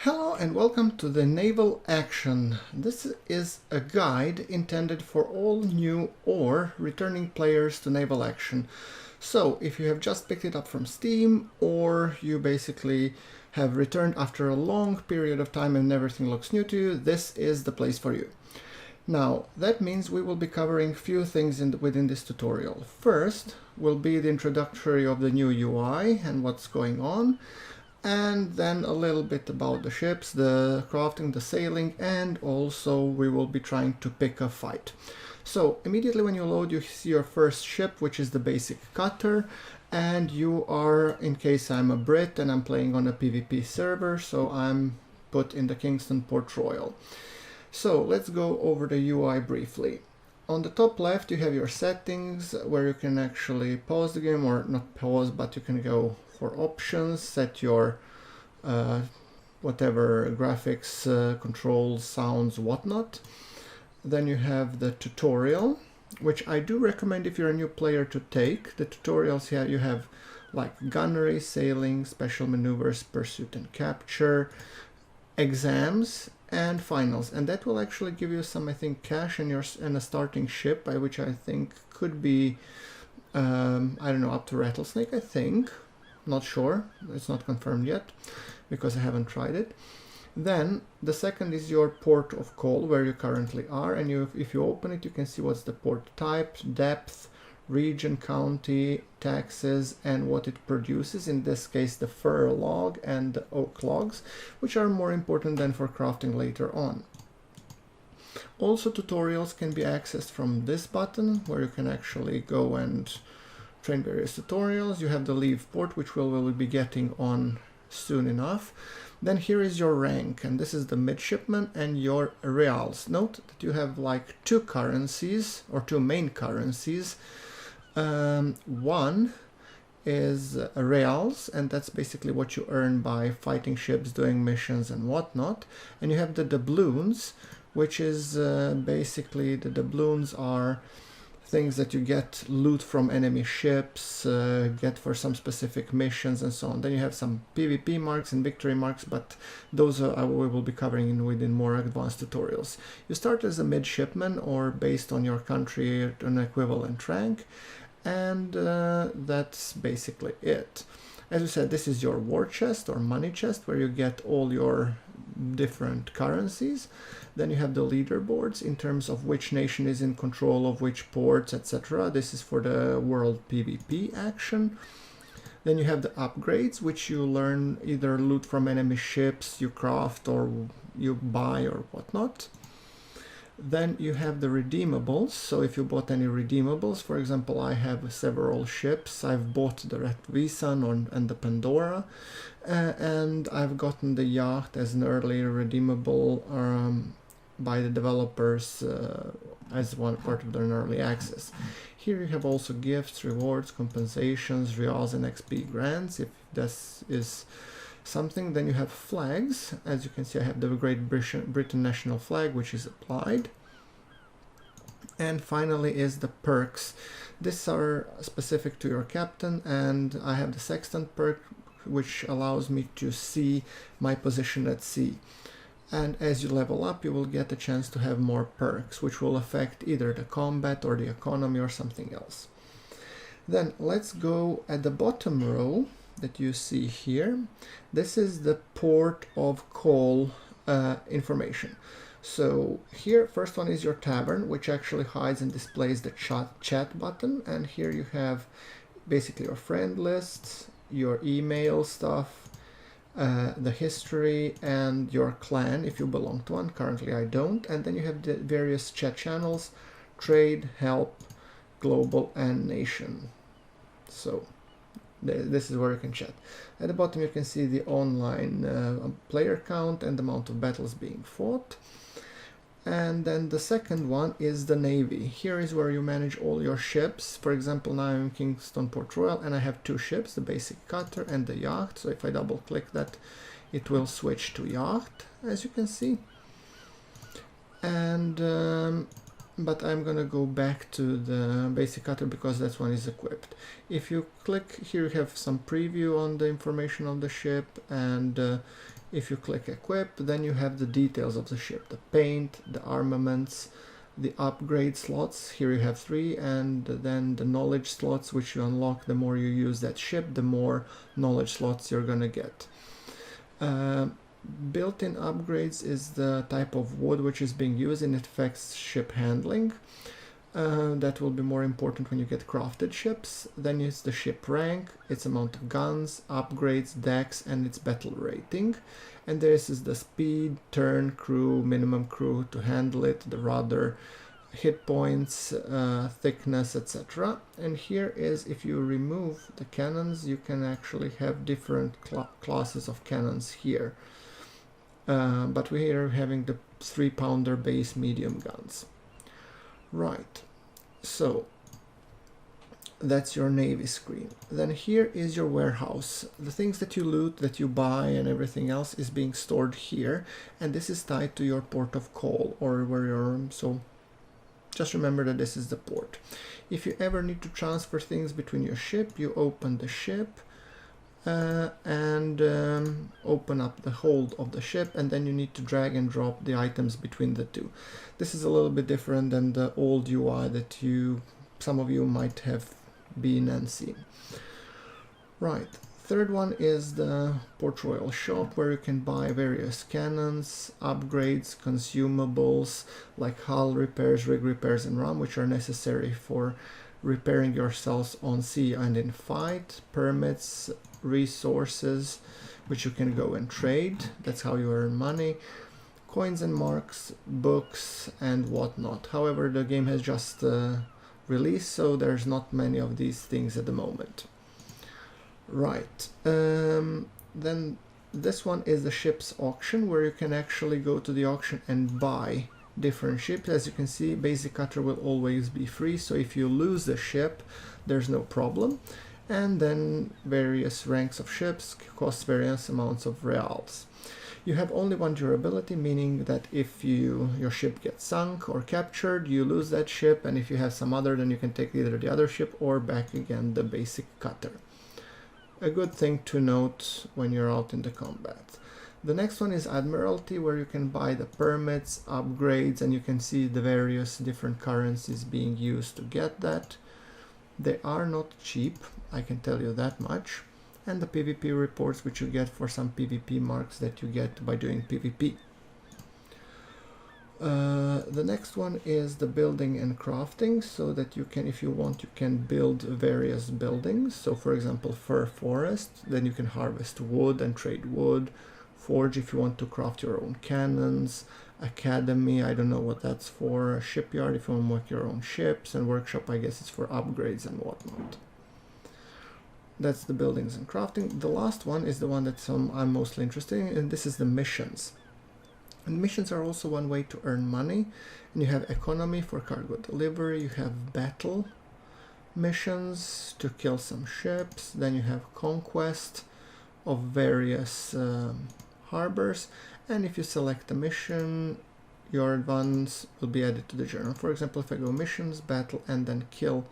Hello and welcome to the Naval Action. This is a guide intended for all new or returning players to Naval Action. So if you have just picked it up from Steam, or you basically have returned after a long period of time and everything looks new to you, this is the place for you. Now that means we will be covering few things within this tutorial. First will be the introductory of the new UI and what's going on, and then a little bit about the ships, the crafting, the sailing, and also we will be trying to pick a fight. So immediately when you load, you see your first ship, which is the basic cutter, and you are, in case I'm a Brit and I'm playing on a PvP server, so I'm put in the Kingston Port Royal. So let's go over the UI briefly. On the top left you have your settings where you can actually pause the game, or not pause, but you can go for options, set your whatever graphics, controls, sounds, whatnot. Then you have the tutorial, which I do recommend if you're a new player to take. The tutorials here you have like gunnery, sailing, special maneuvers, pursuit and capture, exams, and finals, and that will actually give you some, I think, cash and a starting ship, by which I think could be I don't know, up to Rattlesnake, I think. Not sure, it's not confirmed yet because I haven't tried it. Then the second is your port of call, where you currently are, and if you open it you can see what's the port type, depth, region, county, taxes, and what it produces, in this case the fir log and the oak logs, which are more important than for crafting later on. Also tutorials can be accessed from this button, where you can actually go and train various tutorials. You have the leave port, which we will be getting on soon enough. Then here is your rank, and this is the midshipman and your reals. Note that you have like two currencies, or two main currencies. One is reals, and that's basically what you earn by fighting ships, doing missions and whatnot. And you have the doubloons, which is basically, the doubloons are things that you get loot from enemy ships, get for some specific missions and so on. Then you have some PvP marks and victory marks, but those we will be covering within more advanced tutorials. You start as a midshipman, or based on your country, an equivalent rank, and that's basically it. As we said, this is your war chest or money chest, where you get all your different currencies. Then you have the leaderboards in terms of which nation is in control of which ports, etc. This is for the world PvP action. Then you have the upgrades, which you learn either loot from enemy ships, you craft, or you buy or whatnot. Then you have the redeemables, so if you bought any redeemables, for example, I have several ships. I've bought the Red Visan and the Pandora, and I've gotten the yacht as an early redeemable by the developers as one part of their early access. Here you have also gifts, rewards, compensations, reals and XP grants, if this is something. Then you have flags. As you can see, I have the Great Britain national flag, which is applied. And finally is the perks. These are specific to your captain, and I have the sextant perk, which allows me to see my position at sea. And as you level up, you will get a chance to have more perks, which will affect either the combat or the economy or something else. Then let's go at the bottom row that you see here. This is the port of call information. So here, first one is your tavern, which actually hides and displays the chat button, and here you have basically your friend lists, your email stuff, the history, and your clan if you belong to one. Currently I don't. And then you have the various chat channels: trade, help, global, and nation. So this is where you can chat. At the bottom you can see the online player count and the amount of battles being fought. And then the second one is the navy. Here is where you manage all your ships. For example, now I'm in Kingston Port Royal and I have two ships, the basic cutter and the yacht. So if I double click that, it will switch to yacht, as you can see. And but I'm gonna go back to the basic cutter because that one is equipped. If you click here, you have some preview on the information of the ship, and If you click equip, then you have the details of the ship, the paint, the armaments, the upgrade slots. Here you have 3, and then the knowledge slots, which you unlock the more you use that ship, the more knowledge slots you're gonna get. Built-in upgrades is the type of wood which is being used, and it affects ship handling. That will be more important when you get crafted ships. Then it's the ship rank, its amount of guns, upgrades, decks, and its battle rating. And this is the speed, turn, crew, minimum crew to handle it, the rudder, hit points, thickness, etc. And here is, if you remove the cannons, you can actually have different classes of cannons here. But we are having the 3-pounder base medium guns. Right, so that's your navy screen. Then here is your warehouse. The things that you loot, that you buy, and everything else is being stored here, and this is tied to your port of call, or where you're, so just remember that this is the port. If you ever need to transfer things between your ship, you open the ship and open up the hold of the ship, and then you need to drag and drop the items between the two. This is a little bit different than the old UI that some of you might have been and seen. Right, third one is the Port Royal shop, where you can buy various cannons, upgrades, consumables like hull repairs, rig repairs, and RAM, which are necessary for repairing yourselves on sea and in fight, permits, resources, which you can go and trade. That's how you earn money, coins and marks, books, and whatnot. However, the game has just released, so there's not many of these things at the moment. Right, then this one is the ship's auction, where you can actually go to the auction and buy different ships. As you can see, basic cutter will always be free, so if you lose the ship, there's no problem. And then various ranks of ships cost various amounts of reals. You have only one durability, meaning that if your ship gets sunk or captured, you lose that ship, and if you have some other, then you can take either the other ship or back again the basic cutter. A good thing to note when you're out in the combat. The next one is Admiralty, where you can buy the permits, upgrades, and you can see the various different currencies being used to get that. They are not cheap, I can tell you that much. And the PvP reports, which you get for some PvP marks that you get by doing PvP. The next one is the building and crafting, so that you can, if you want, you can build various buildings. So for example, fir forest, then you can harvest wood and trade wood. Forge if you want to craft your own cannons. Academy, I don't know what that's for. Shipyard if you want to make your own ships, and workshop, I guess it's for upgrades and whatnot. That's the buildings and crafting. The last one is the one that I'm mostly interested in, and this is the missions. And missions are also one way to earn money. And you have economy for cargo delivery, you have battle missions to kill some ships, then you have conquest of various harbors, and if you select a mission, your advance will be added to the journal. For example, if I go missions, battle, and then kill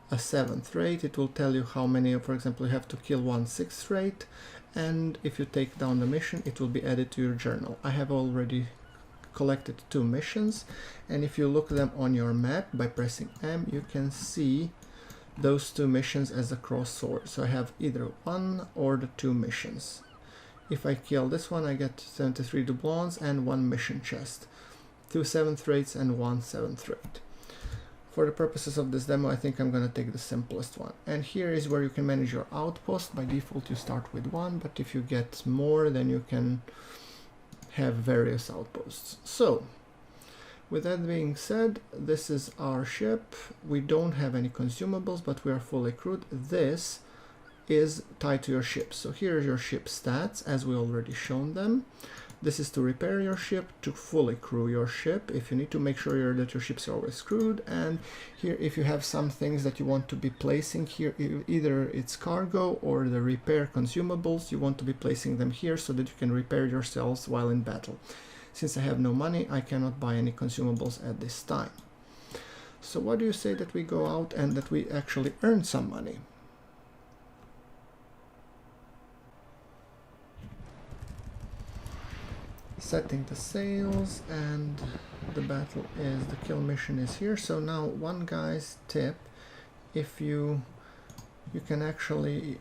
a 7th rate, it will tell you how many, for example, you have to kill 1/6 rate, and if you take down the mission, it will be added to your journal. I have already collected 2 missions, and if you look them on your map by pressing M, you can see those 2 missions as a cross sword. So I have either 1 or the 2 missions. If I kill this one, I get 73 doubloons and 1 mission chest, 2 7th rates and 1 7th rate. For the purposes of this demo, I think I'm going to take the simplest one. And here is where you can manage your outpost. By default, you start with 1, but if you get more, then you can have various outposts. So, with that being said, this is our ship. We don't have any consumables, but we are fully crewed. This is tied to your ship. So here are your ship stats, as we already shown them. This is to repair your ship, to fully crew your ship, if you need to make sure that your ships are always crewed. And here, if you have some things that you want to be placing here, either it's cargo or the repair consumables, you want to be placing them here so that you can repair yourselves while in battle. Since I have no money, I cannot buy any consumables at this time. So what do you say that we go out and that we actually earn some money? Setting the sails, and the battle is, the kill mission is here. So now one guy's tip, if you can actually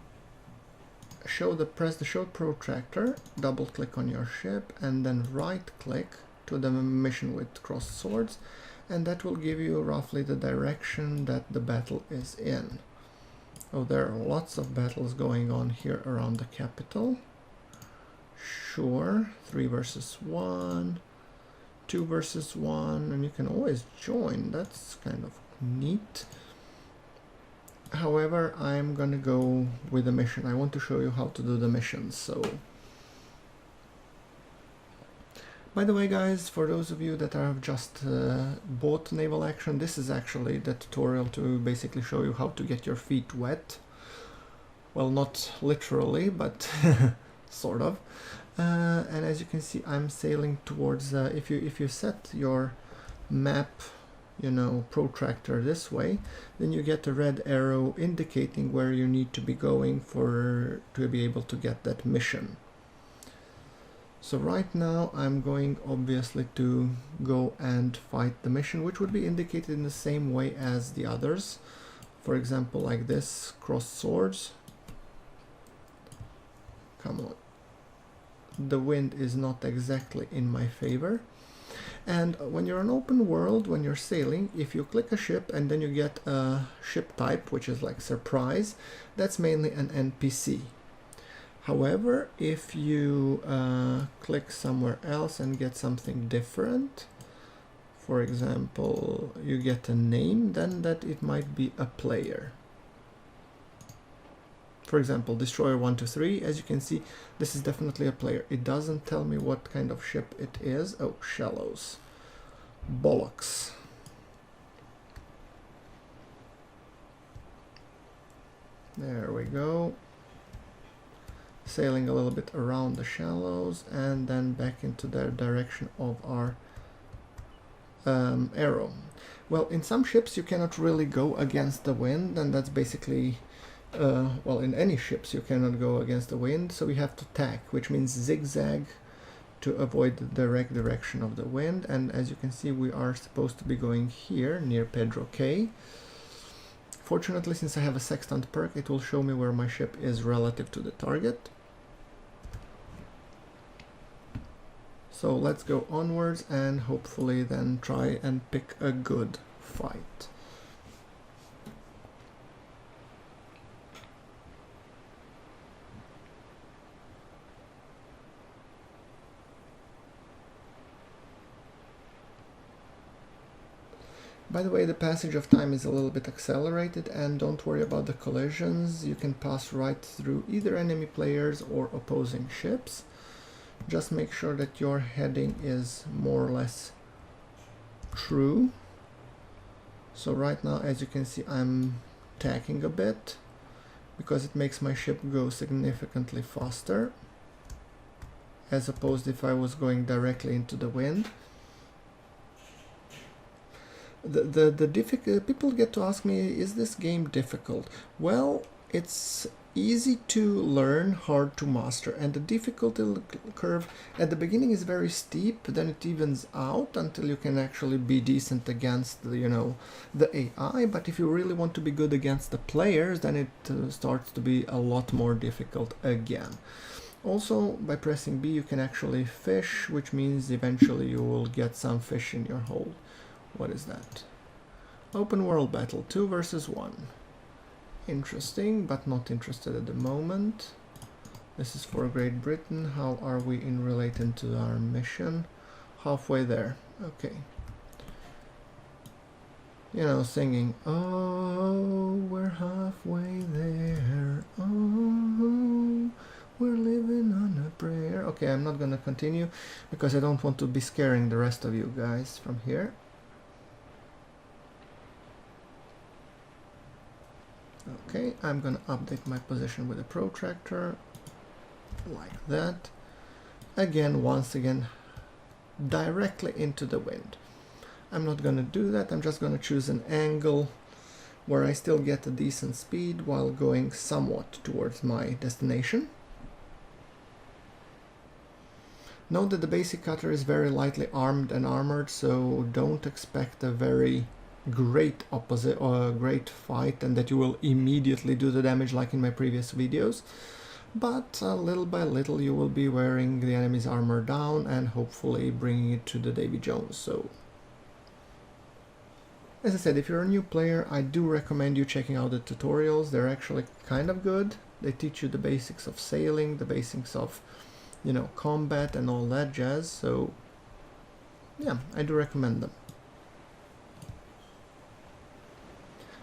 press the show protractor, double click on your ship, and then right click to the mission with crossed swords, and that will give you roughly the direction that the battle is in. Oh, there are lots of battles going on here around the capital. Sure, 3 versus 1, 2 versus 1, and you can always join. That's kind of neat. However, I'm gonna go with the mission. I want to show you how to do the missions. So, by the way, guys, for those of you that have just bought Naval Action, this is actually the tutorial to basically show you how to get your feet wet. Well, not literally, but sort of. And as you can see, I'm sailing towards, if you set your map, you know, protractor this way, then you get a red arrow indicating where you need to be going to be able to get that mission. So right now I'm going obviously to go and fight the mission, which would be indicated in the same way as the others. For example, like this, crossed swords. Come on. The wind is not exactly in my favor. And when you're in open world, when you're sailing, if you click a ship and then you get a ship type, which is like surprise, that's mainly an NPC. However, if you click somewhere else and get something different, for example, you get a name, then that it might be a player. For example, Destroyer 123, as you can see, this is definitely a player. It doesn't tell me what kind of ship it is. Oh, shallows. Bollocks. There we go. Sailing a little bit around the shallows and then back into the direction of our arrow. Well, in some ships you cannot really go against the wind, and that's basically well, in any ships you cannot go against the wind, so we have to tack, which means zigzag to avoid the direct direction of the wind. And as you can see, we are supposed to be going here near Pedro Cay. Fortunately, since I have a sextant perk, it will show me where my ship is relative to the target. So let's go onwards and hopefully then try and pick a good fight. By the way, the passage of time is a little bit accelerated, and don't worry about the collisions. You can pass right through either enemy players or opposing ships. Just make sure that your heading is more or less true. So right now, as you can see, I'm tacking a bit because it makes my ship go significantly faster, as opposed if I was going directly into the wind. People get to ask me, is this game difficult? Well, it's easy to learn, hard to master, and the difficulty curve at the beginning is very steep, then it evens out until you can actually be decent against the, you know, the AI. But if you really want to be good against the players, then it starts to be a lot more difficult again. Also, by pressing B you can actually fish, which means eventually you will get some fish in your hole. What is that? Open world battle, 2 versus 1. Interesting, but not interested at the moment. This is for Great Britain. How are we in relation to our mission? Halfway there. Okay. You know, singing, oh, we're halfway there. Oh, we're living on a prayer. Okay, I'm not gonna continue because I don't want to be scaring the rest of you guys from here. Okay, I'm gonna update my position with a protractor, like that. Again, once again, directly into the wind. I'm not gonna do that, I'm just gonna choose an angle where I still get a decent speed while going somewhat towards my destination. Note that the basic cutter is very lightly armed and armored, so don't expect a very great opposite or a great fight and that you will immediately do the damage like in my previous videos. But little by little you will be wearing the enemy's armor down and hopefully bringing it to the Davy Jones. So, as I said, if you're a new player, I do recommend you checking out the tutorials. They're actually kind of good. They teach you the basics of sailing, the basics of, you know, combat and all that jazz. So, yeah, I do recommend them.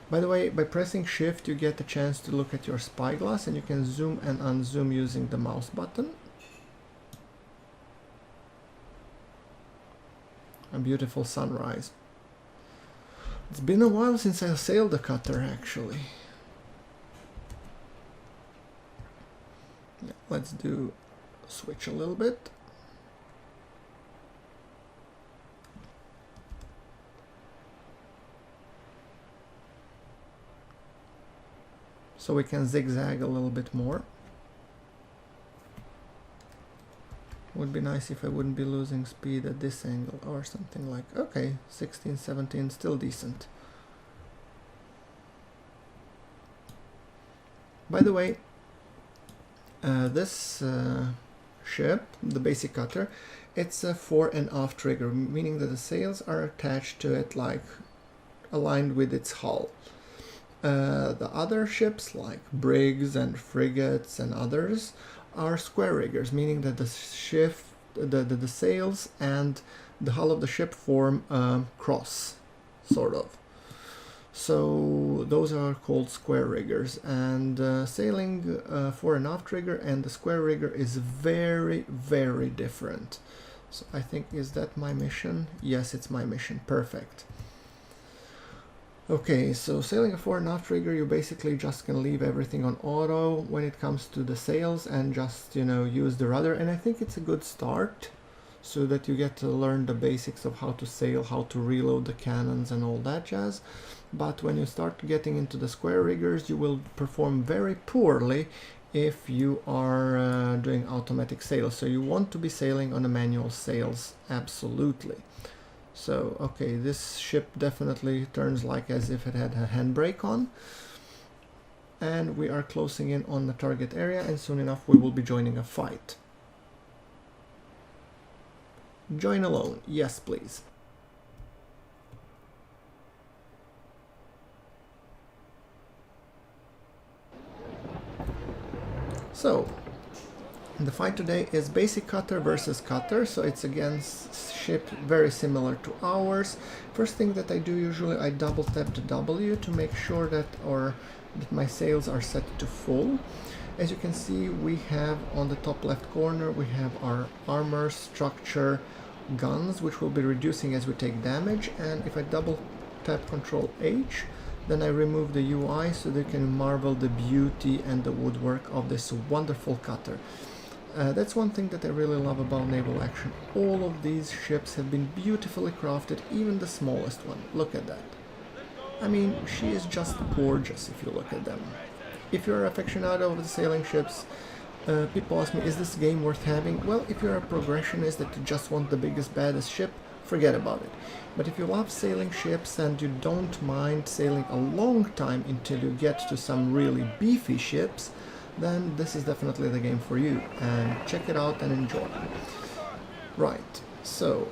By the way, by pressing shift you get a chance to look at your spyglass and you can zoom and unzoom using the mouse button. A beautiful sunrise. It's been a while since I sailed the cutter actually. Yeah, let's do switch a little bit. So we can zigzag a little bit more. Would be nice if I wouldn't be losing speed at this angle or something like, okay, 16, 17, still decent. By the way, this ship, the basic cutter, it's a fore and aft trigger, meaning that the sails are attached to it like aligned with its hull. The other ships like brigs and frigates and others are square riggers, meaning that the sails and the hull of the ship form a cross, sort of. So those are called square riggers, and sailing fore and aft rigger and the square rigger is very, very different. So I think, is that my mission? Yes, it's my mission. Perfect. Okay, so sailing a fore and aft rigger, you basically just can leave everything on auto when it comes to the sails and just, you know, use the rudder. And I think it's a good start so that you get to learn the basics of how to sail, how to reload the cannons and all that jazz. But when you start getting into the square riggers, you will perform very poorly if you are doing automatic sails. So you want to be sailing on the manual sails, absolutely. So, okay, this ship definitely turns like as if it had a handbrake on. And we are closing in on the target area, and soon enough we will be joining a fight. Join alone. Yes, please. So, the fight today is basic cutter versus cutter, so it's against ship very similar to ours. First thing that I do usually, I double tap the W to make sure that my sails are set to full. As you can see, we have on the top left corner, we have our armor, structure, guns, which will be reducing as we take damage, and if I double tap Control H, then I remove the UI so they can marvel the beauty and the woodwork of this wonderful cutter. That's one thing that I really love about Naval Action. All of these ships have been beautifully crafted, even the smallest one. Look at that. I mean, she is just gorgeous if you look at them. If you're an aficionado of the sailing ships, people ask me, is this game worth having? Well, if you're a progressionist that you just want the biggest, baddest ship, forget about it. But if you love sailing ships and you don't mind sailing a long time until you get to some really beefy ships, then this is definitely the game for you, and check it out and enjoy. Right, so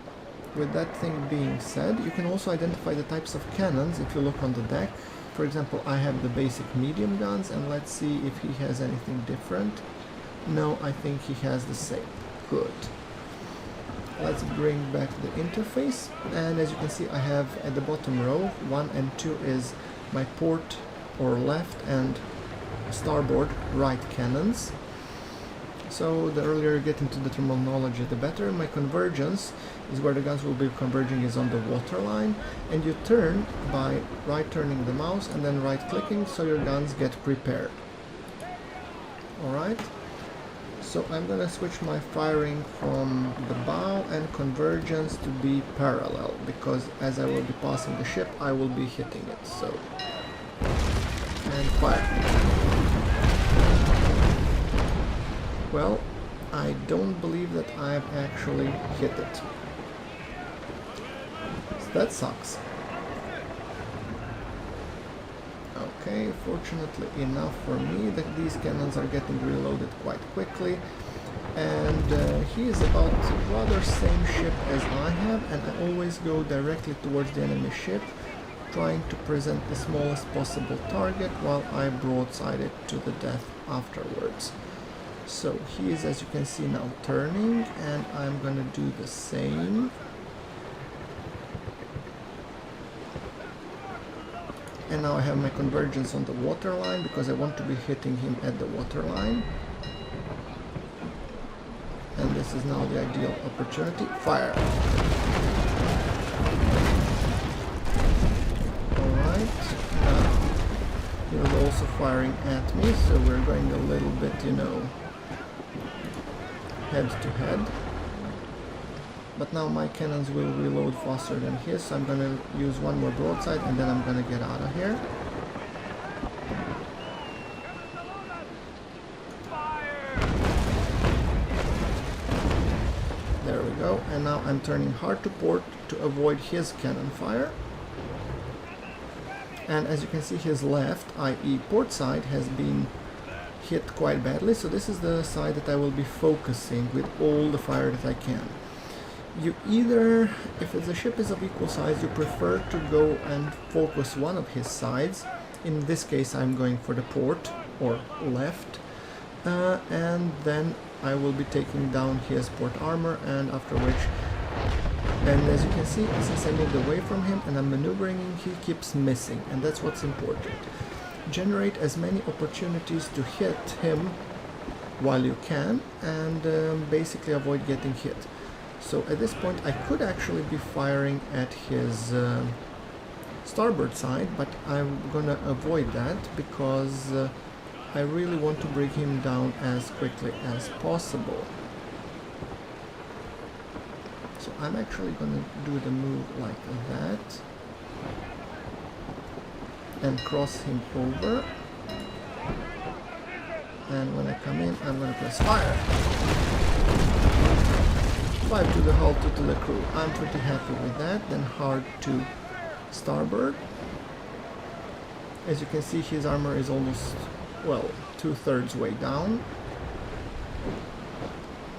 with that thing being said, you can also identify the types of cannons if you look on the deck. For example, I have the basic medium guns, and let's see if he has anything different. No, I think he has the same. Good. Let's bring back the interface, and as you can see, I have at the bottom row 1 and 2 is my port or left and starboard right cannons. So the earlier you get into the terminology, the better. My convergence is where the guns will be converging, is on the waterline, and you turn by right turning the mouse and then right clicking so your guns get prepared. Alright, so I'm gonna switch my firing from the bow and convergence to be parallel, because as I will be passing the ship I will be hitting it. So, and fire. Well, I don't believe that I've actually hit it. So that sucks. Okay, fortunately enough for me that these cannons are getting reloaded quite quickly, and he is about rather same ship as I have, and I always go directly towards the enemy ship, trying to present the smallest possible target while I broadside it to the death afterwards. So he is, as you can see, now turning, and I'm gonna do the same. And now I have my convergence on the waterline because I want to be hitting him at the waterline. And this is now the ideal opportunity. Fire! Alright, now he was also firing at me, so we're going a little bit, you know, head to head. But now my cannons will reload faster than his, so I'm gonna use one more broadside and then I'm gonna get out of here. There we go, and now I'm turning hard to port to avoid his cannon fire. And as you can see, his left, i.e. port side, has been hit quite badly, so this is the side that I will be focusing with all the fire that I can. You either, if the ship is of equal size, you prefer to go and focus one of his sides. In this case I'm going for the port or left, and then I will be taking down his port armor, and after which, and as you can see, since I moved away from him and I'm maneuvering him, he keeps missing, and that's what's important. Generate as many opportunities to hit him while you can, and basically avoid getting hit. So at this point I could actually be firing at his starboard side, but I'm gonna avoid that because I really want to bring him down as quickly as possible. So I'm actually gonna do the move like that and cross him over, and when I come in I'm gonna press fire. 5 to the hull, 2 to the crew. I'm pretty happy with that. Then hard to starboard. As you can see, his armor is almost, well, 2/3 way down.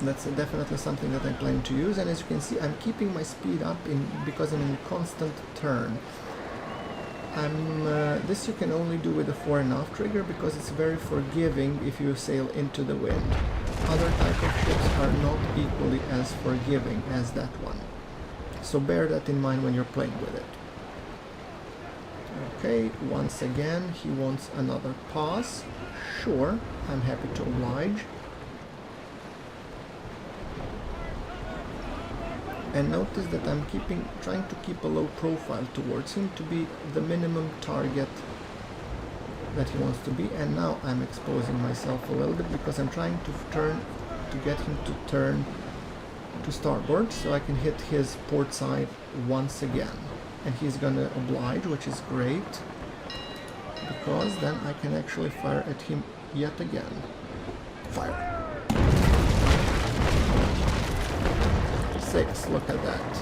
That's definitely something that I plan to use, and as you can see, I'm keeping my speed up because I'm in constant turn. This you can only do with the fore and aft trigger because it's very forgiving if you sail into the wind. Other type of ships are not equally as forgiving as that one. So bear that in mind when you're playing with it. Okay, once again he wants another pass. Sure, I'm happy to oblige. And notice that I'm trying to keep a low profile towards him to be the minimum target that he wants to be, and now I'm exposing myself a little bit because I'm trying to get him to turn to starboard so I can hit his port side once again, and he's gonna oblige, which is great because then I can actually fire at him yet again. Fire. 6, look at that.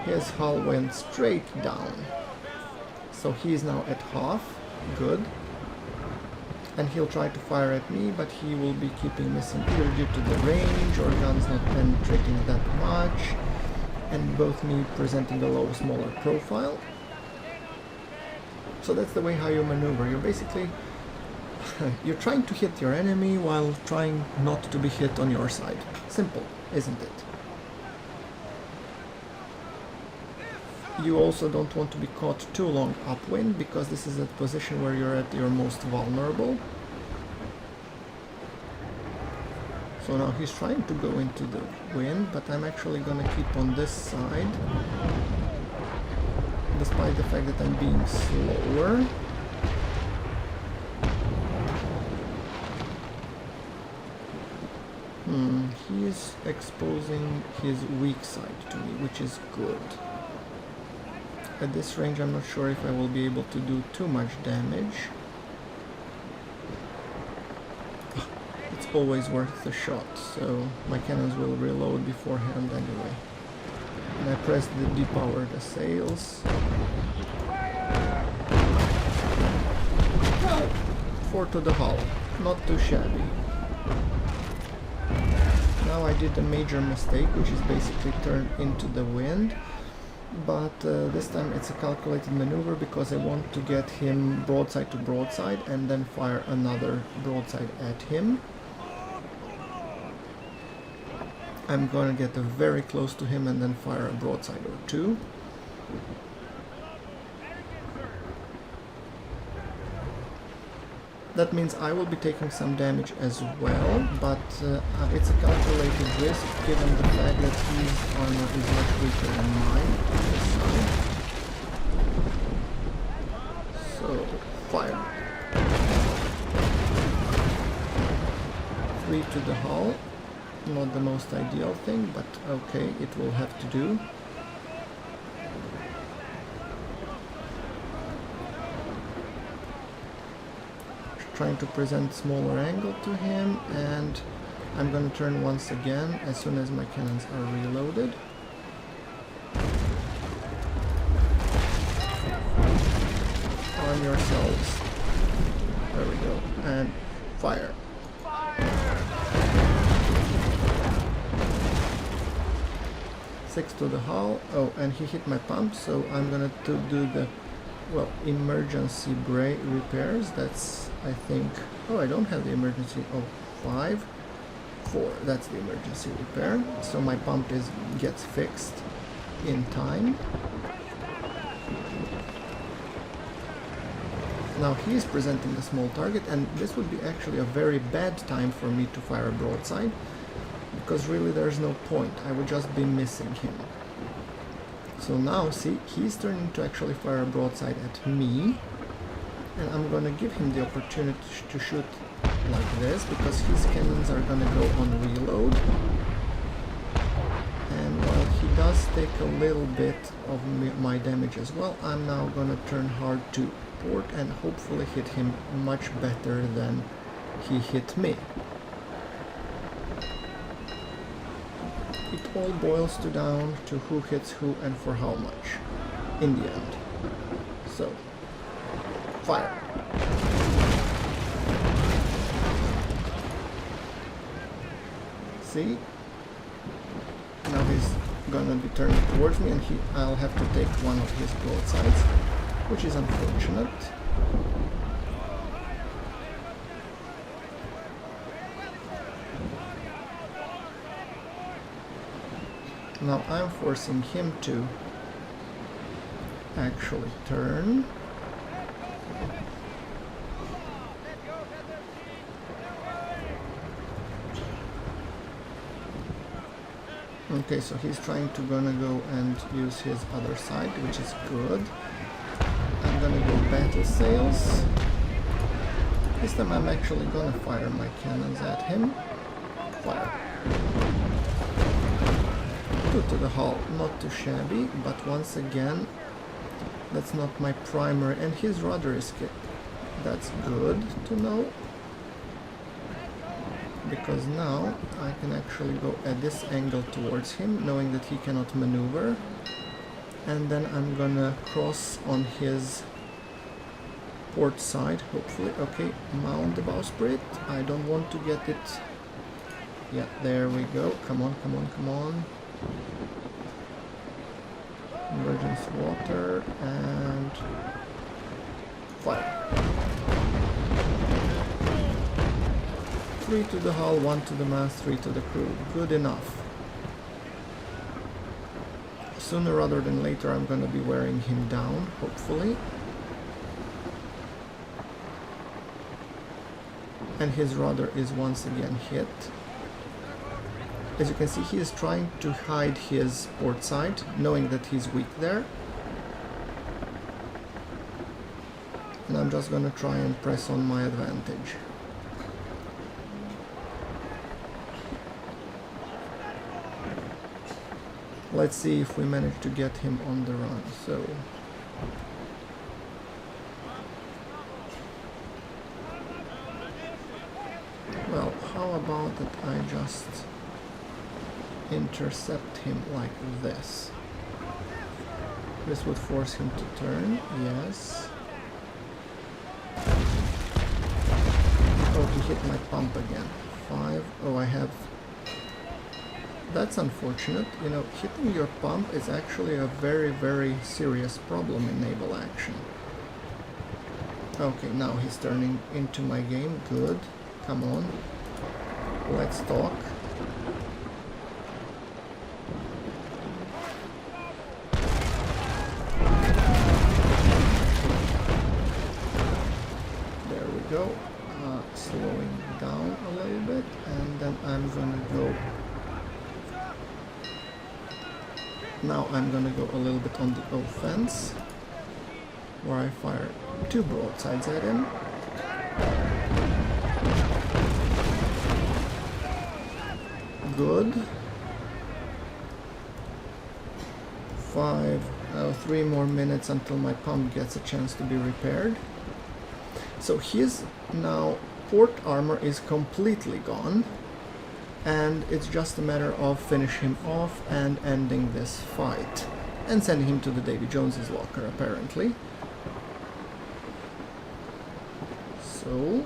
His hull went straight down, so he is now at half. Good. And he'll try to fire at me, but he will be keeping missing either due to the range or guns not penetrating that much, and both me presenting a low, smaller profile. So that's the way how you maneuver. You're basically you're trying to hit your enemy while trying not to be hit on your side. Simple, isn't it? You also don't want to be caught too long upwind because this is a position where you're at your most vulnerable. So now he's trying to go into the wind, but I'm actually gonna keep on this side despite the fact that I'm being slower. He is exposing his weak side to me, which is good. At this range I'm not sure if I will be able to do too much damage. it's always worth the shot, so my cannons will reload beforehand anyway. And I press the depower the sails. 4 to the hull, not too shabby. Now I did a major mistake, which is basically turn into the wind, but this time it's a calculated maneuver because I want to get him broadside to broadside and then fire another broadside at him. I'm gonna get very close to him and then fire a broadside or two. That means I will be taking some damage as well, but it's a calculated risk given the fact that his armor is much weaker than mine on this side. So, fire. 3 to the hull. Not the most ideal thing, but okay, it will have to do. Trying to present smaller angle to him, and I'm gonna turn once again as soon as my cannons are reloaded. Arm yourselves. There we go. And fire. 6 to the hull. Oh, and he hit my pump, so I'm gonna do the, well, emergency repairs. That's, I think, oh, I don't have the emergency. Oh, 5, 4, that's the emergency repair. So my pump gets fixed in time. Now he is presenting a small target, and this would be actually a very bad time for me to fire a broadside, because really there's no point, I would just be missing him. So now, see, he's turning to actually fire a broadside at me, and I'm gonna give him the opportunity to shoot like this, because his cannons are gonna go on reload. And while he does take a little bit of my damage as well, I'm now gonna turn hard to port and hopefully hit him much better than he hit me. It all boils down to who hits who and for how much in the end. So, fire. See? Now he's gonna be turning towards me, and I'll have to take one of his broadsides, which is unfortunate. Now I'm forcing him to actually turn. Okay, so he's trying to gonna go and use his other side, which is good. I'm gonna go battle sails. This time I'm actually gonna fire my cannons at him. Fire. 2 to the hull, not too shabby, but once again, that's not my primary, and his rudder is kicked. That's good to know, because now I can actually go at this angle towards him, knowing that he cannot maneuver, and then I'm gonna cross on his port side, hopefully. Okay, mount the bowsprit. I don't want to get it. Yeah, there we go. Come on, come on, come on. Emergency water and fire. 3 to the hull, 1 to the mast, 3 to the crew. Good enough. Sooner rather than later I'm gonna be wearing him down, hopefully. And his rudder is once again hit. As you can see, he is trying to hide his port side, knowing that he's weak there. And I'm just gonna try and press on my advantage. Let's see if we manage to get him on the run. So, well, how that I just intercept him like this. This would force him to turn, yes. Oh, he hit my pump again. 5. Oh, I have... That's unfortunate. You know, hitting your pump is actually a very, very serious problem in naval action. Okay, now he's turning into my game. Good. Come on. Let's talk. There we go. Slowing down a little bit, and then I'm gonna go... Now I'm gonna go a little bit on the offense, where I fire 2 broadsides at him. Good. 3 more minutes until my pump gets a chance to be repaired. So his now port armor is completely gone, and it's just a matter of finishing him off and ending this fight and sending him to the Davy Jones's locker, apparently. So,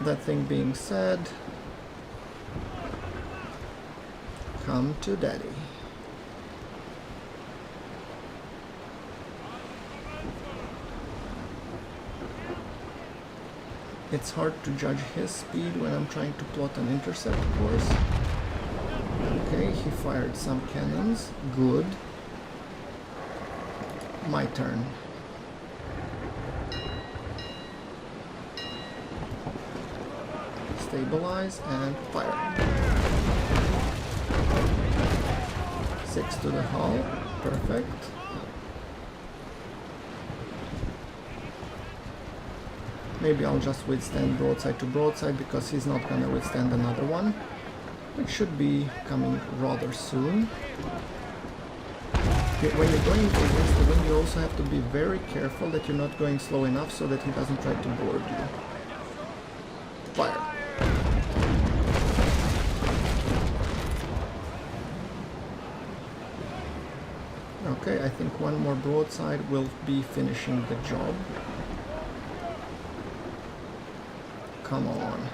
that thing being said, come to daddy. It's hard to judge his speed when I'm trying to plot an intercept course. Okay, he fired some cannons. Good. My turn. Stabilize and fire. 6 to the hull. Perfect. Maybe I'll just withstand broadside to broadside, because he's not gonna withstand another one, which should be coming rather soon. When you're going against the wind, you also have to be very careful that you're not going slow enough so that he doesn't try to board you. Fire. Okay, I think one more broadside will be finishing the job. Come on.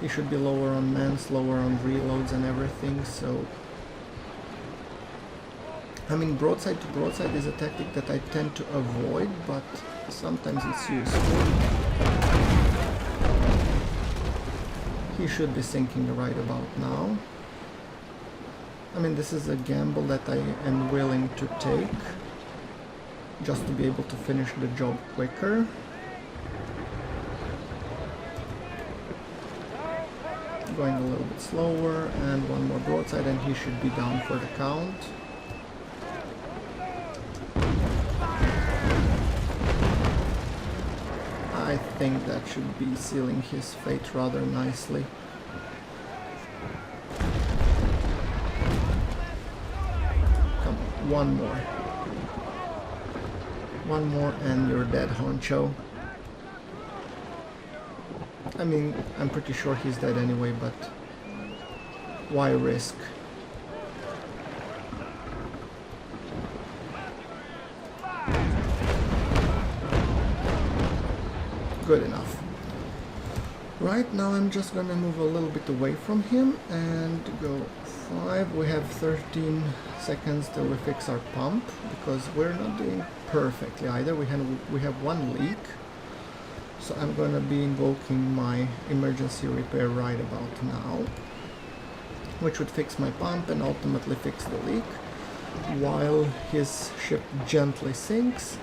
He should be lower on men, slower on reloads and everything, so... I mean, broadside to broadside is a tactic that I tend to avoid, but sometimes it's useful. He should be sinking right about now. I mean, this is a gamble that I am willing to take, just to be able to finish the job quicker. Going a little bit slower, and one more broadside and he should be down for the count. I think that should be sealing his fate rather nicely. Come on, one more. One more and you're dead, honcho. I mean, I'm pretty sure he's dead anyway, but why risk? Good enough. Right now I'm just gonna move a little bit away from him and go 5. We have 13 seconds till we fix our pump, because we're not doing perfectly either. We have one leak. So I'm going to be invoking my emergency repair right about now, which would fix my pump and ultimately fix the leak, while his ship gently sinks.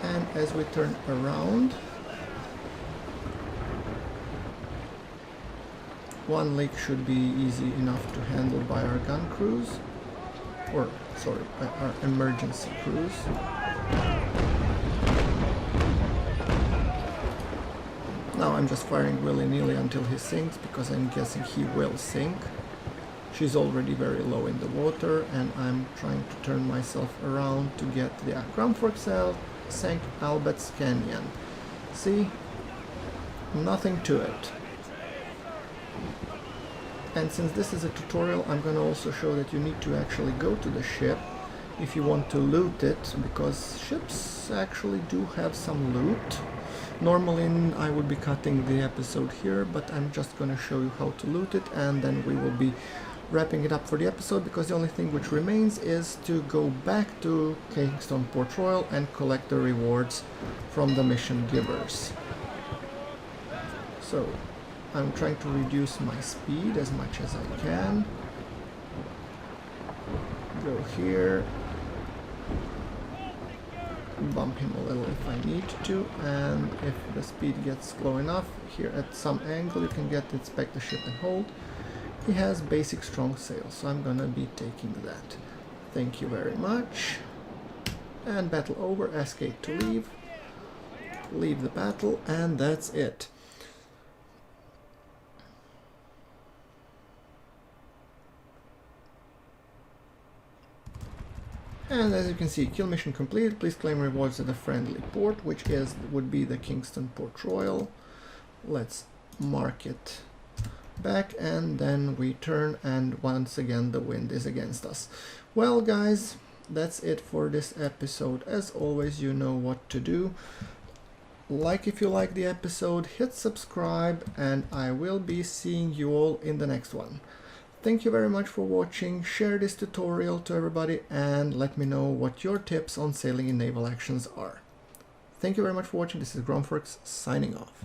And as we turn around, one leak should be easy enough to handle by our gun crews, or sorry, by our emergency crews. Now I'm just firing willy-nilly until he sinks, because I'm guessing he will sink. She's already very low in the water, and I'm trying to turn myself around to get the Crown Fork Cell sank Albert's Canyon. See? Nothing to it. And since this is a tutorial, I'm going to also show that you need to actually go to the ship if you want to loot it, because ships actually do have some loot. Normally I would be cutting the episode here, but I'm just going to show you how to loot it, and then we will be wrapping it up for the episode, because the only thing which remains is to go back to Kingston Port Royal and collect the rewards from the mission givers. So I'm trying to reduce my speed as much as I can. Go here. Bump him a little if I need to, and if the speed gets slow enough, here at some angle you can get inspect the ship and hold. He has basic strong sail, so I'm gonna be taking that. Thank you very much. And battle over, escape to leave. Leave the battle, and that's it. And as you can see, kill mission completed. Please claim rewards at a friendly port, which would be the Kingston Port Royal. Let's mark it back, and then we turn, and once again the wind is against us. Well guys, that's it for this episode. As always, you know what to do. Like if you like the episode, hit subscribe, and I will be seeing you all in the next one. Thank you very much for watching. Share this tutorial to everybody and let me know what your tips on sailing in naval actions are. Thank you very much for watching. This is Gromforks signing off.